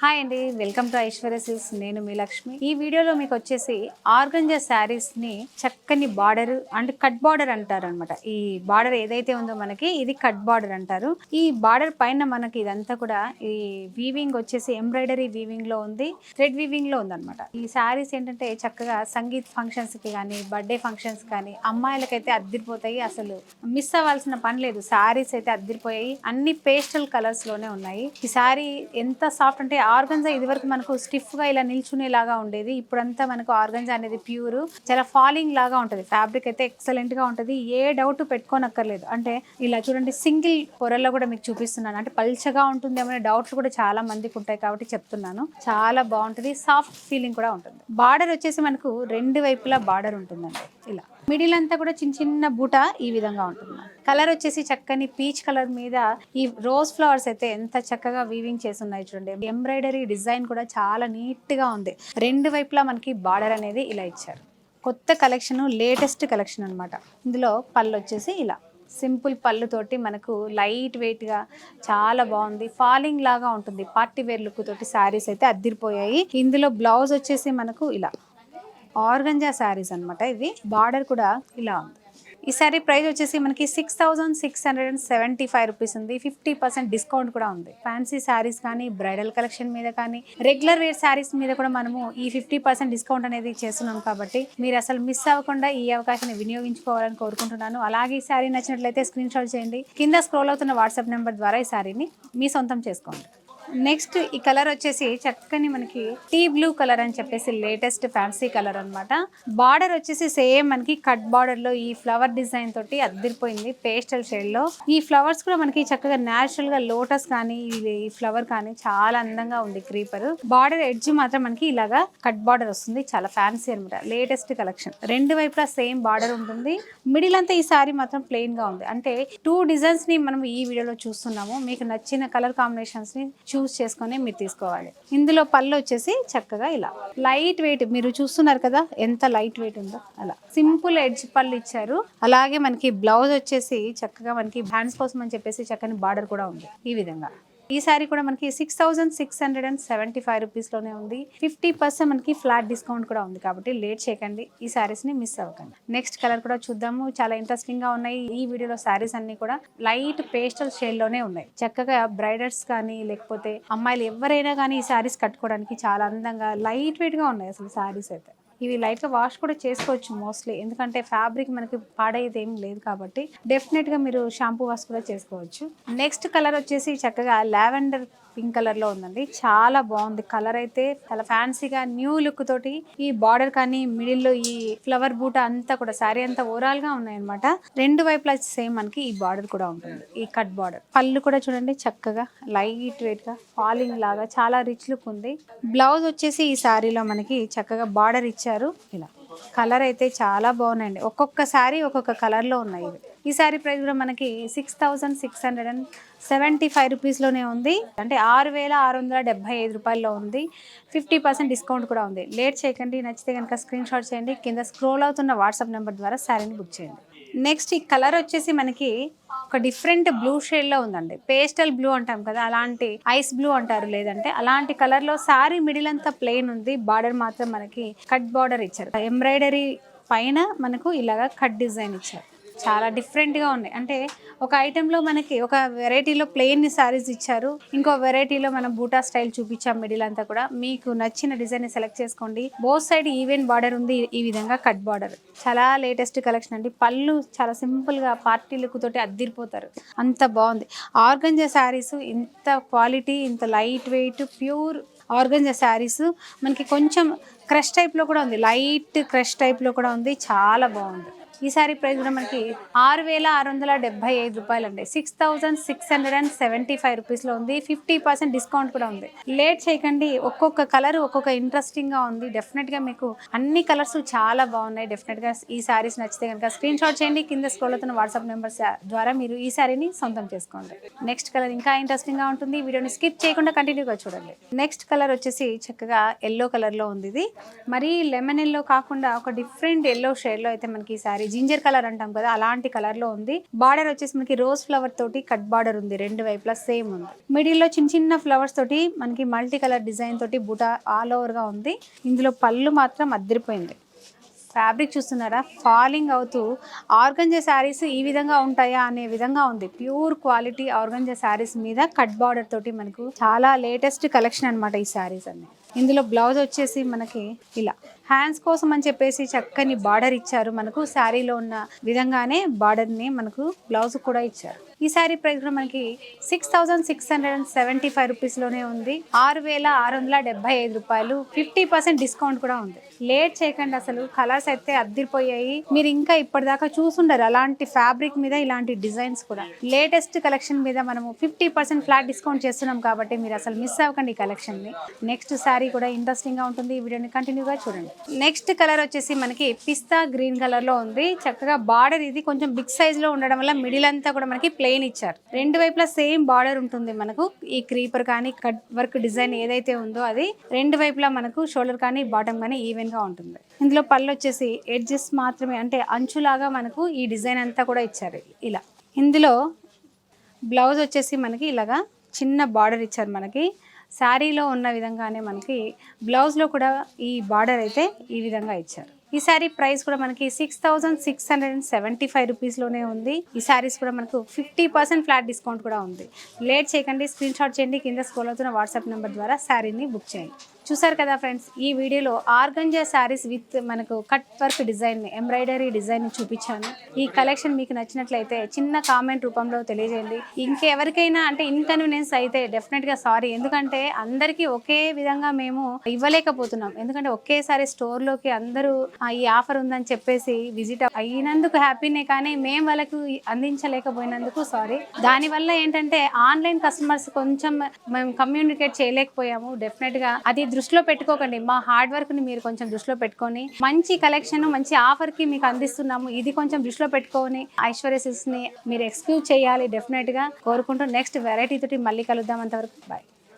Hi అండి, welcome to Aishwarya silks. నేను మీ లక్ష్మి. ఈ వీడియోలో మీకు వచ్చేసి ఆర్గంజా శారీస్ ని చక్కని బార్డర్ అండ్ కట్ బార్డర్ అంటారు అనమాట. ఈ బార్డర్ ఏదైతే ఉందో మనకి ఇది కట్ బార్డర్ అంటారు. ఈ బార్డర్ పైన మనకి ఇదంతా కూడా ఈ వీవింగ్ వచ్చేసి ఎంబ్రాయిడరీ వీవింగ్ లో ఉంది, థ్రెడ్ వీవింగ్ లో ఉందన్నమాట. ఈ శారీస్ ఏంటంటే చక్కగా సంగీత్ ఫంక్షన్స్ కి కానీ, బర్త్డే ఫంక్షన్స్ కానీ అమ్మాయిలకైతే అద్దరిపోతాయి. అసలు మిస్ అవ్వాల్సిన పని లేదు. శారీస్ అయితే అద్దరిపోయాయి. అన్ని పేస్టల్ కలర్స్ లోనే ఉన్నాయి. ఈ శారీ ఎంత సాఫ్ట్ అంటే ఆర్గంజా ఇది వరకు మనకు స్టిఫ్ గా ఇలా నిల్చునేలాగా ఉండేది. ఇప్పుడంతా మనకు ఆర్గంజా అనేది ప్యూర్, చాలా ఫాలింగ్ లాగా ఉంటుంది. ఫ్యాబ్రిక్ అయితే ఎక్సలెంట్ గా ఉంటుంది. ఏ డౌట్ పెట్టుకోనక్కర్లేదు. అంటే ఇలా చూడండి, సింగిల్ పొరల్లో కూడా మీకు చూపిస్తున్నాను. అంటే పల్చగా ఉంటుంది ఏమైనా డౌట్స్ కూడా చాలా మందికి ఉంటాయి కాబట్టి చెప్తున్నాను. చాలా బాగుంటుంది, సాఫ్ట్ ఫీలింగ్ కూడా ఉంటుంది. బార్డర్ వచ్చేసి మనకు రెండు వైపులా బార్డర్ ఉంటుందండి. ఇలా మిడిల్ అంతా కూడా చిన్న చిన్న బూట ఈ విధంగా ఉంటుంది. కలర్ వచ్చేసి చక్కని పీచ్ కలర్ మీద ఈ రోజ్ ఫ్లవర్స్ అయితే ఎంత చక్కగా వీవింగ్ చేసి ఉన్నాయి చూడండి. ఎంబ్రాయిడరీ డిజైన్ కూడా చాలా నీట్ గా ఉంది. రెండు వైపులా మనకి బార్డర్ అనేది ఇలా ఇచ్చారు. కొత్త కలెక్షన్, లేటెస్ట్ కలెక్షన్ అనమాట. ఇందులో పళ్ళు వచ్చేసి ఇలా సింపుల్ పళ్ళుతోటి మనకు లైట్ వెయిట్ గా చాలా బాగుంది. ఫాలింగ్ లాగా ఉంటుంది. పార్టీ వేర్ లుక్ తోటి శారీస్ అయితే అద్దిరిపోయాయి. ఇందులో బ్లౌజ్ వచ్చేసి మనకు ఇలా ఆర్గంజా శారీస్ అనమాట. ఇది బార్డర్ కూడా ఇలా ఉంది. ఈ శారీ ప్రైస్ వచ్చేసి మనకి 6,675 రూపీస్ ఉంది. 50% డిస్కౌంట్ కూడా ఉంది. ఫ్యాన్సీ శారీస్ కానీ, బ్రైడల్ కలెక్షన్ మీద కానీ, రెగ్యులర్ వేర్ శారీస్ మీద కూడా మనము ఈ 50% డిస్కౌంట్ అనేది చేస్తున్నాం కాబట్టి మీరు అసలు మిస్ అవ్వకుండా ఈ అవకాశాన్ని వినియోగించుకోవాలని కోరుకుంటున్నాను. అలాగే ఈ శారీ నచ్చినట్లయితే స్క్రీన్ షాట్ చేయండి. కింద స్క్రోల్ అవుతున్న వాట్సాప్ నెంబర్ ద్వారా ఈ శారీని మీ సొంతం చేసుకోండి. నెక్స్ట్ ఈ కలర్ వచ్చేసి చక్కని మనకి టీ బ్లూ కలర్ అని చెప్పేసి లేటెస్ట్ ఫ్యాన్సీ కలర్ అనమాట. బార్డర్ వచ్చేసి సేమ్ మనకి కట్ బార్డర్ లో ఈ ఫ్లవర్ డిజైన్ తోటి అద్దిరిపోయింది పేస్టల్ షేడ్ లో. ఈ ఫ్లవర్స్ కూడా మనకి చక్కగా న్యాచురల్ గా లోటస్ కానీ, ఈ ఫ్లవర్ కానీ చాలా అందంగా ఉంది. క్రీపర్ బార్డర్ ఎడ్జ్ మాత్రం మనకి ఇలాగా కట్ బార్డర్ వస్తుంది. చాలా ఫ్యాన్సీ అనమాట. Latest collection. రెండు వైపులా సేమ్ బార్డర్ ఉంటుంది. మిడిల్ అంతా ఈ సారీ మాత్రం ప్లెయిన్ గా ఉంది. అంటే 2 డిజైన్స్ ని మనం ఈ వీడియోలో చూస్తున్నాము. మీకు నచ్చిన కలర్ కాంబినేషన్స్ ని చూస్ చేసుకొని మీరు తీసుకోవాలి. ఇందులో పళ్ళు వచ్చేసి చక్కగా ఇలా లైట్ వెయిట్, మీరు చూస్తున్నారు కదా ఎంత లైట్ వెయిట్ ఉందో. అలా సింపుల్ ఎడ్జ్ పళ్ళు ఇచ్చారు. అలాగే మనకి బ్లౌజ్ వచ్చేసి చక్కగా మనకి హ్యాండ్స్ కోసం అని చెప్పేసి చక్కని బార్డర్ కూడా ఉంది. ఈ విధంగా ఈ సారీ కూడా మనకి 6,675 రూపీస్ లోనే ఉంది. 50% మనకి ఫ్లాట్ డిస్కౌంట్ కూడా ఉంది కాబట్టి లేట్ చేయకండి. ఈ సారీస్ ని మిస్ అవ్వకండి. నెక్స్ట్ కలర్ కూడా చూద్దాము. చాలా ఇంట్రెస్టింగ్ గా ఉన్నాయి. ఈ వీడియోలో సారీస్ అన్ని కూడా లైట్ పేస్టల్ షేడ్ లోనే ఉన్నాయి. చక్కగా బ్రైడర్స్ కానీ, లేకపోతే అమ్మాయిలు ఎవరైనా కానీ ఈ సారీస్ కట్టుకోవడానికి చాలా అందంగా లైట్ వెయిట్ గా ఉన్నాయి అసలు సారీస్ అయితే. ఇవి లైట్ గా వాష్ కూడా చేసుకోవచ్చు మోస్ట్లీ, ఎందుకంటే ఫ్యాబ్రిక్ మనకి పాడేది ఏం లేదు కాబట్టి డెఫినెట్ గా మీరు షాంపూ వాష్ కూడా చేసుకోవచ్చు. నెక్స్ట్ కలర్ వచ్చేసి చక్కగా లావెండర్ పింక్ కలర్ లో ఉందండి. చాలా బాగుంది కలర్ అయితే. చాలా ఫ్యాన్సీగా న్యూ లుక్ తోటి ఈ బార్డర్ కానీ, మిడిల్ లో ఈ ఫ్లవర్ బూట అంతా కూడా శారీ అంతా ఓవరాల్ గా ఉన్నాయి అనమాట. రెండు వైపులా సేమ్ మనకి ఈ బార్డర్ కూడా ఉంటుంది. ఈ కట్ బార్డర్ పళ్ళు కూడా చూడండి చక్కగా లైట్ వెయిట్ గా ఫాలింగ్ లాగా చాలా రిచ్ లుక్ ఉంది. బ్లౌజ్ వచ్చేసి ఈ శారీలో మనకి చక్కగా బార్డర్ ఇచ్చారు. ఇలా కలర్ అయితే చాలా బాగున్నాయండి. ఒక్కొక్క శారీ ఒక్కొక్క కలర్ లో ఉన్నాయి. ఈ శారీ ప్రైస్ కూడా మనకి 6,675 రూపీస్ లోనే ఉంది. అంటే 6,675 రూపాయల్లో ఉంది. 50% డిస్కౌంట్ కూడా ఉంది. లేట్ చేయకండి. నచ్చితే కనుక స్క్రీన్ షాట్ చేయండి. కింద స్క్రోల్ అవుతున్న వాట్సాప్ నెంబర్ ద్వారా శారీని బుక్ చేయండి. నెక్స్ట్ ఈ కలర్ వచ్చేసి మనకి ఒక డిఫరెంట్ బ్లూ షేడ్ లో ఉందండి. పేస్టల్ బ్లూ అంటాం కదా, అలాంటి ఐస్ బ్లూ అంటారు, లేదంటే అలాంటి కలర్ లో శారీ మిడిల్ అంతా ప్లెయిన్ ఉంది. బార్డర్ మాత్రం మనకి కట్ బార్డర్ ఇచ్చారు. ఎంబ్రాయిడరీ పైన మనకు ఇలాగా కట్ డిజైన్ ఇచ్చారు. చాలా డిఫరెంట్గా ఉన్నాయి. అంటే ఒక ఐటెంలో మనకి ఒక వెరైటీలో ప్లెయిన్ శారీస్ ఇచ్చారు, ఇంకో వెరైటీలో మనం బూటా స్టైల్ చూపించాం. మిడిల్ అంతా కూడా మీకు నచ్చిన డిజైన్ సెలెక్ట్ చేసుకోండి. బోత్ సైడ్ ఈవెన్ బార్డర్ ఉంది. ఈ విధంగా కట్ బార్డర్ చాలా లేటెస్ట్ కలెక్షన్ అండి. పళ్ళు చాలా సింపుల్గా పార్టీ లుక్ తోటి అద్దిరిపోతారు. అంత బాగుంది. ఆర్గంజా శారీస్ ఇంత క్వాలిటీ, ఇంత light weight pure organza saris మనకి కొంచెం క్రష్ టైప్లో కూడా ఉంది. లైట్ క్రష్ టైప్లో కూడా ఉంది. చాలా బాగుంది. ఈ సారీ ప్రైస్ కూడా మనకి 6,675 రూపాయలు అండి. 6,675 రూపీస్లో ఉంది. 50% డిస్కౌంట్ కూడా ఉంది. లేట్ చేయకండి. ఒక్కొక్క కలర్ ఒక్కొక్క ఇంట్రెస్టింగ్గా ఉంది. డెఫినెట్గా మీకు అన్ని కలర్స్ చాలా బాగున్నాయి. డెఫినెట్గా ఈ సారీస్ నచ్చితే కనుక స్క్రీన్ షాట్ చేయండి. కింద స్క్రోల్ అవుతున్న వాట్సాప్ నెంబర్స్ ద్వారా మీరు ఈ సారీని సొంతం చేసుకోండి. నెక్స్ట్ కలర్ ఇంకా ఇంట్రెస్టింగ్గా ఉంటుంది. వీడియోని స్కిప్ చేయకుండా కంటిన్యూగా చూడండి. నెక్స్ట్ కలర్ వచ్చేసి చక్కగా ఎల్లో కలర్లో ఉంది. ఇది మరీ లెమన్ ఎల్లో కాకుండా ఒక డిఫరెంట్ ఎల్లో షేడ్లో అయితే మనకి ఈ సారీ జింజర్ కలర్ అంటాం కదా, అలాంటి కలర్ లో ఉంది. బార్డర్ వచ్చేసి మనకి రోజ్ ఫ్లవర్ తోటి కట్ బార్డర్ ఉంది, రెండు వైపులా సేమ్ ఉంది. మిడిల్ లో చిన్న చిన్న ఫ్లవర్స్ తోటి మనకి మల్టీ కలర్ డిజైన్ తోటి బుటా ఆల్ ఓవర్ గా ఉంది. ఇందులో పళ్ళు మాత్రం అదిరిపోయింది. ఫ్యాబ్రిక్ చూస్తున్నారా, ఫాలింగ్ అవుతూ ఆర్గంజా శారీస్ ఈ విధంగా ఉంటాయా అనే విధంగా ఉంది. ప్యూర్ క్వాలిటీ ఆర్గంజా శారీస్ మీద కట్ బార్డర్ తోటి మనకు చాలా లేటెస్ట్ కలెక్షన్ అన్నమాట ఈ శారీస్ అన్ని. ఇందులో బ్లౌజ్ వచ్చేసి మనకి ఇలా హ్యాండ్స్ కోసం అని చెప్పేసి చక్కని బార్డర్ ఇచ్చారు. మనకు శారీలో ఉన్న విధంగానే బార్డర్ని మనకు బ్లౌజ్ కూడా ఇచ్చారు. ఈ శారీ ప్రైస్ కూడా మనకి 6675 రూపీస్లోనే ఉంది. 6675 రూపాయలు. 50% డిస్కౌంట్ కూడా ఉంది. లేట్ చేయకండి, అసలు కలర్స్ అయితే అద్దరిపోయాయి. మీరు ఇంకా ఇప్పటిదాకా చూసుండరు అలాంటి ఫ్యాబ్రిక్ మీద ఇలాంటి డిజైన్స్ కూడా. లేటెస్ట్ కలెక్షన్ మీద మనము 50% ఫ్లాట్ డిస్కౌంట్ చేస్తున్నాం కాబట్టి మీరు అసలు మిస్ అవ్వకండి ఈ కలెక్షన్ని. నెక్స్ట్ శారీ కూడా ఇంట్రెస్టింగ్ గా ఉంటుంది, ఈ వీడియోని కంటిన్యూగా చూడండి. నెక్స్ట్ కలర్ వచ్చేసి మనకి పిస్తా గ్రీన్ కలర్ లో ఉంది. చక్కగా బార్డర్ ఇది కొంచెం బిగ్ సైజ్ లో ఉండడం వల్ల మిడిల్ అంతా కూడా మనకి ప్లెయిన్ ఇచ్చారు. రెండు వైపులా సేమ్ బార్డర్ ఉంటుంది మనకు. ఈ క్రీపర్ కానీ కట్ వర్క్ డిజైన్ ఏదైతే ఉందో అది రెండు వైపులా మనకు షోల్డర్ కానీ బాటమ్ కానీ ఈవెన్ గా ఉంటుంది. ఇందులో పళ్ళు వచ్చేసి ఎడ్జెస్ మాత్రమే, అంటే అంచులాగా మనకు ఈ డిజైన్ అంతా కూడా ఇచ్చారు ఇలా. ఇందులో బ్లౌజ్ వచ్చేసి మనకి ఇలాగా చిన్న బార్డర్ ఇచ్చారు. మనకి శారీలో ఉన్న విధంగానే మనకి బ్లౌజ్లో కూడా ఈ బార్డర్ అయితే ఈ విధంగా ఇచ్చారు. ఈ శారీ ప్రైస్ కూడా మనకి 6675 రూపీస్లోనే ఉంది. ఈ శారీస్ కూడా మనకు 50% ఫ్లాట్ డిస్కౌంట్ కూడా ఉంది. లేట్ చేయకండి, స్క్రీన్ షాట్ చేయండి, కింద స్క్రోల్ అవుతున్న వాట్సాప్ నెంబర్ ద్వారా శారీని బుక్ చేయండి. చూసారు కదా ఫ్రెండ్స్, ఈ వీడియోలో ఆర్గంజా శారీస్ విత్ మనకు cut work design, embroidery design చూపించాను. ఈ కలెక్షన్ మీకు నచ్చినట్లయితే చిన్న కామెంట్ రూపంలో తెలియజేయండి. ఇంకెవరికైనా అంటే ఇన్కన్వీనియన్స్ అయితే డెఫినెట్గా సారీ, ఎందుకంటే అందరికీ ఒకే విధంగా మేము ఇవ్వలేకపోతున్నాం. ఎందుకంటే ఒకేసారి స్టోర్లోకి అందరూ ఈ ఆఫర్ ఉందని చెప్పేసి విజిట్ అయినందుకు హ్యాపీనే, కానీ మేము వాళ్ళకు అందించలేకపోయినందుకు సారీ. దానివల్ల ఏంటంటే ఆన్లైన్ కస్టమర్స్ కొంచెం మేము కమ్యూనికేట్ చేయలేకపోయాము. డెఫినెట్గా అది దృష్టిలో పెట్టుకోకండి. మా హార్డ్ వర్క్ ని మీరు కొంచెం దృష్టిలో పెట్టుకొని మంచి కలెక్షన్, మంచి ఆఫర్ కి మీకు అందిస్తున్నాము. ఇది కొంచెం దృష్టిలో పెట్టుకొని ఐశ్వర్య సిల్క్స్ ని మీరు ఎక్స్క్యూజ్ చేయాలి డెఫినెట్ గా కోరుకుంటూ నెక్స్ట్ వెరైటీ తోటి మళ్ళీ కలుద్దాం. అంతవరకు బాయ్.